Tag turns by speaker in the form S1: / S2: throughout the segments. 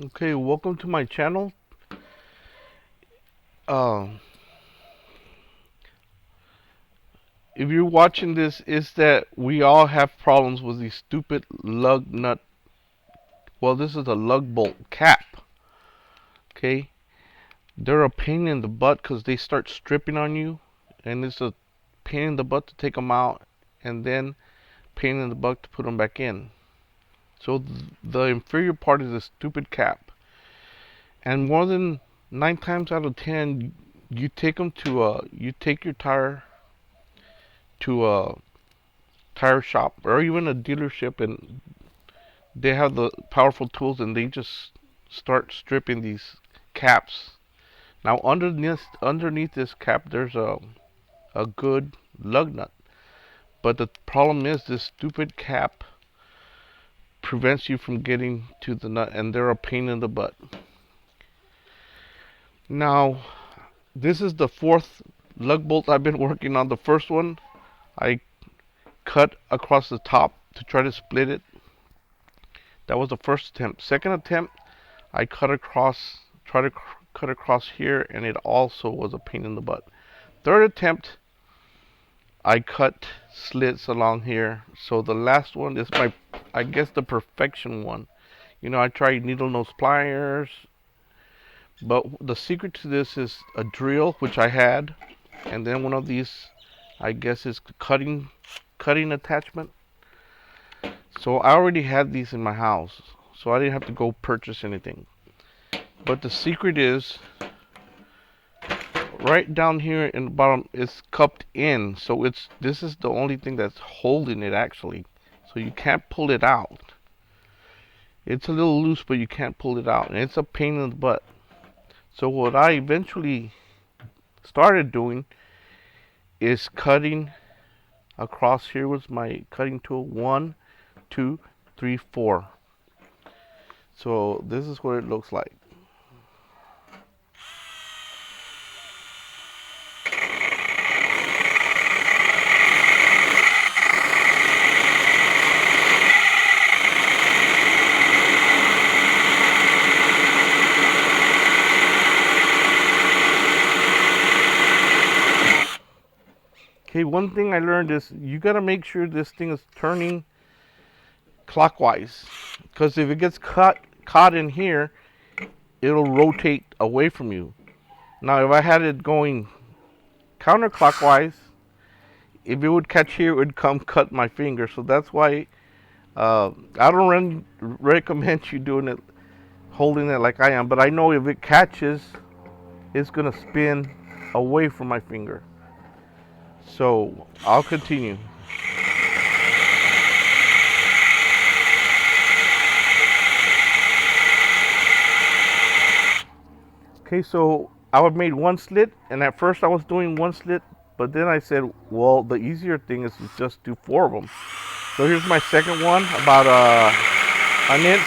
S1: Okay, welcome to my channel. Uh, if you're watching this, is that we all have problems with these stupid lug nut. Well, this is a lug bolt cap. Okay, they're a pain in the butt because they start stripping on you, and it's a pain in the butt to take them out, and then pain in the butt to put them back in. So the inferior part is a stupid cap, and more than 9 times out of 10, you take them to you take your tire to a tire shop or even a dealership, and they have the powerful tools, and they just start stripping these caps. Now underneath this cap there's a good lug nut, but the problem is this stupid cap prevents you from getting to the nut, and they're a pain in the butt. Now this is the fourth lug bolt I've been working on. The first one I cut across the top to try to split it. That was the first attempt. Second attempt, I cut across, try to cut across here, and it also was a pain in the butt. Third attempt, I cut slits along here. So the last one is I guess the perfection one. You know, I tried needle nose pliers, but the secret to this is a drill, which I had, and then one of these, I guess, is cutting attachment. So I already had these in my house, so I didn't have to go purchase anything. But the secret is right down here in the bottom. It's cupped in, so this is the only thing that's holding it actually. So you can't pull it out. It's a little loose, but you can't pull it out, and it's a pain in the butt. So what I eventually started doing is cutting across here with my cutting tool. 1, 2, 3, 4. So this is what it looks like. Okay, one thing I learned is you gotta make sure this thing is turning clockwise, because if it gets caught in here, it'll rotate away from you. Now, if I had it going counterclockwise, if it would catch here, it would come cut my finger. So that's why I don't recommend you doing it, holding it like I am. But I know if it catches, it's gonna spin away from my finger. So I'll continue. Okay, so I have made one slit, and at first I was doing one slit, but then I said, well, the easier thing is to just do 4 of them. So here's my second one, about an inch.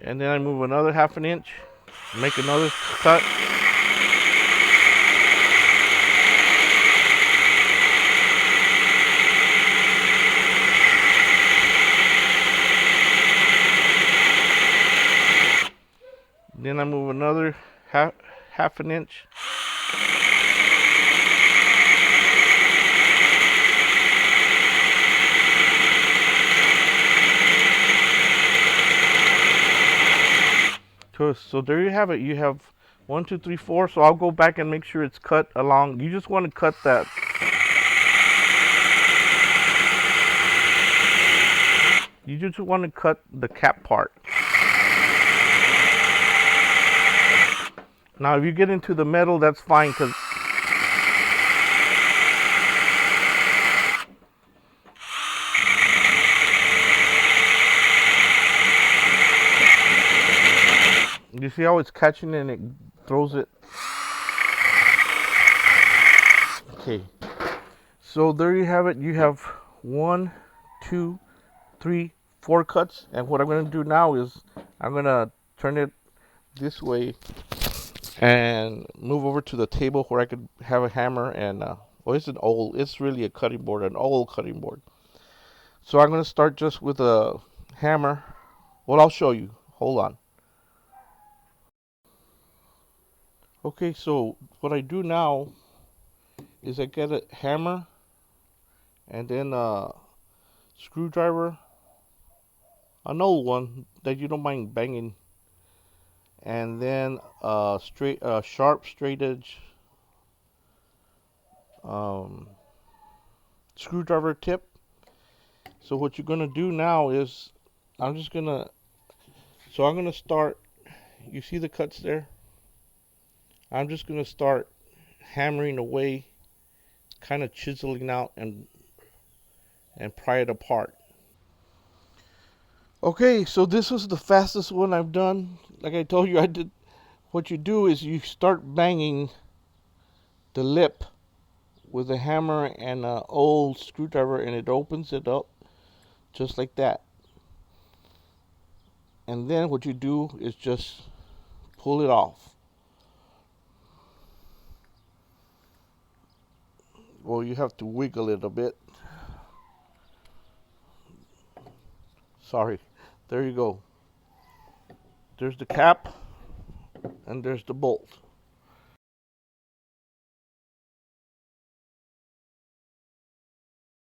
S1: And then I move another 1/2 inch, make another cut. Then I move another half an inch. So there you have it. You have 1, 2, 3, 4. So I'll go back and make sure it's cut along. You just want to cut that. You just want to cut the cap part. Now, if you get into the metal, that's fine, because you see how it's catching and it throws it. Okay, so there you have it. You have 1, 2, 3, 4 cuts, and what I'm going to do now is I'm going to turn it this way and move over to the table where I could have a hammer and well, it's really a cutting board, an old cutting board. So I'm gonna start just with a hammer. Well, I'll show you. Hold on. Okay, so what I do now is I get a hammer and then a screwdriver, an old one that you don't mind banging, and then a sharp, straight edge um, screwdriver tip. So what you're gonna do now is I'm just gonna I'm gonna start. You see the cuts there? I'm just gonna start hammering away, kind of chiseling out and pry it apart. Okay, so this was the fastest one I've done. Like I told you, I did. What you do is you start banging the lip with a hammer and an old screwdriver, and it opens it up just like that. And then what you do is just pull it off. Well, you have to wiggle it a bit. Sorry. There you go. There's the cap and there's the bolt.